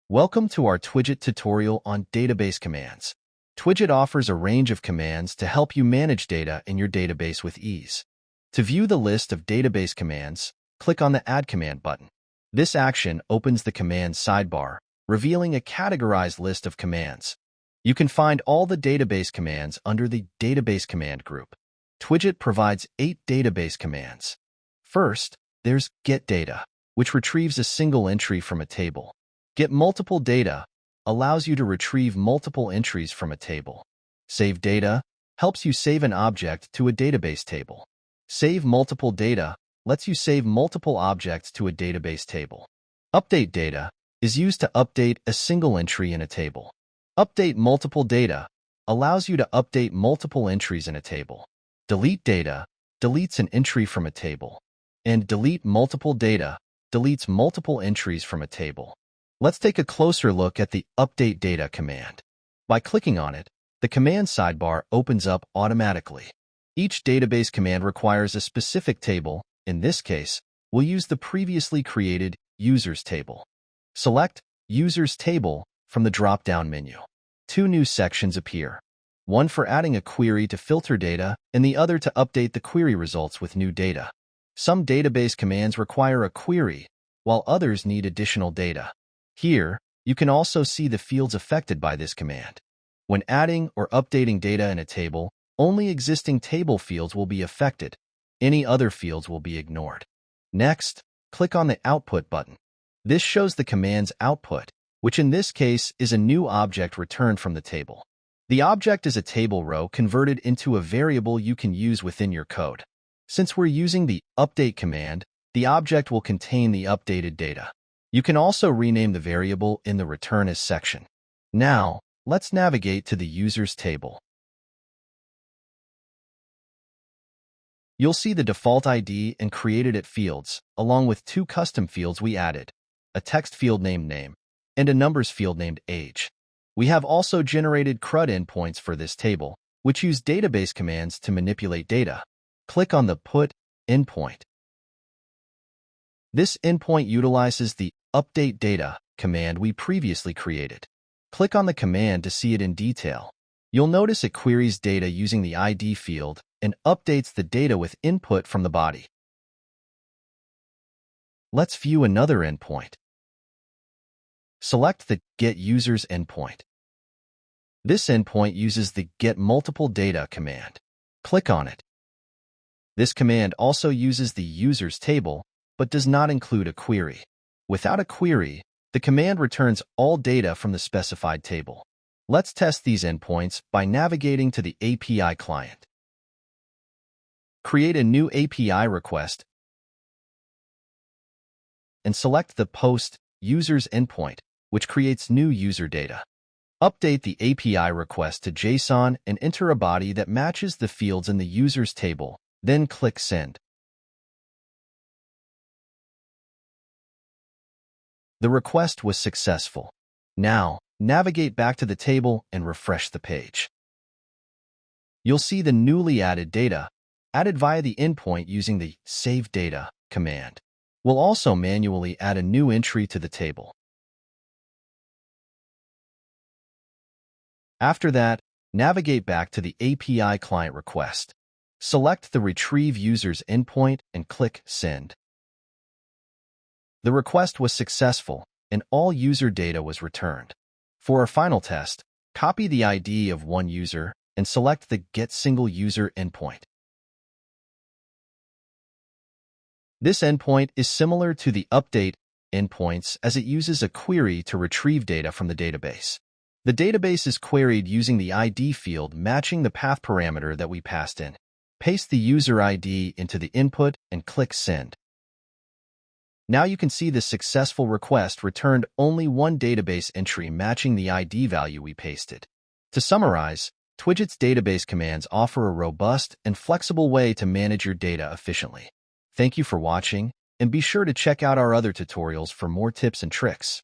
Welcome to our Twidget tutorial on database commands. Twidget offers a range of commands to help you manage data in your database with ease. To view the list of database commands, click on the Add Command button. This action opens the command sidebar, revealing a categorized list of commands. You can find all the database commands under the Database Command group. Twidget provides 8 database commands. First, there's Get Data, which retrieves a single entry from a table. Get Multiple Data allows you to retrieve multiple entries from a table. Save Data helps you save an object to a database table. Save Multiple Data lets you save multiple objects to a database table. Update Data is used to update a single entry in a table. Update Multiple Data allows you to update multiple entries in a table. Delete Data deletes an entry from a table. And Delete Multiple Data deletes multiple entries from a table. Let's take a closer look at the Update Data command. By clicking on it, the command sidebar opens up automatically. Each database command requires a specific table. In this case, we'll use the previously created Users table. Select Users Table from the drop-down menu. 2 new sections appear. One for adding a query to filter data, and the other to update the query results with new data. Some database commands require a query, while others need additional data. Here, you can also see the fields affected by this command. When adding or updating data in a table, only existing table fields will be affected. Any other fields will be ignored. Next, click on the Output button. This shows the command's output, which in this case is a new object returned from the table. The object is a table row converted into a variable you can use within your code. Since we're using the Update command, the object will contain the updated data. You can also rename the variable in the Return As section. Now, let's navigate to the Users table. You'll see the default ID and created it fields, along with 2 custom fields we added, a text field named Name and a numbers field named Age. We have also generated CRUD endpoints for this table, which use database commands to manipulate data. Click on the Put endpoint. This endpoint utilizes the Update Data command we previously created. Click on the command to see it in detail. You'll notice it queries data using the ID field and updates the data with input from the body. Let's view another endpoint. Select the Get Users endpoint. This endpoint uses the Get Multiple Data command. Click on it. This command also uses the Users table, but does not include a query. Without a query, the command returns all data from the specified table. Let's test these endpoints by navigating to the API client. Create a new API request and select the Post Users endpoint, which creates new user data. Update the API request to JSON and enter a body that matches the fields in the Users table, then click Send. The request was successful. Now, navigate back to the table and refresh the page. You'll see the newly added data, added via the endpoint using the Save Data command. We'll also manually add a new entry to the table. After that, navigate back to the API client request. Select the Retrieve Users endpoint and click Send. The request was successful, and all user data was returned. For our final test, copy the ID of one user and select the Get Single User endpoint. This endpoint is similar to the Update endpoints as it uses a query to retrieve data from the database. The database is queried using the ID field matching the path parameter that we passed in. Paste the user ID into the input and click Send. Now you can see the successful request returned only one database entry matching the ID value we pasted. To summarize, Twidget's database commands offer a robust and flexible way to manage your data efficiently. Thank you for watching, and be sure to check out our other tutorials for more tips and tricks.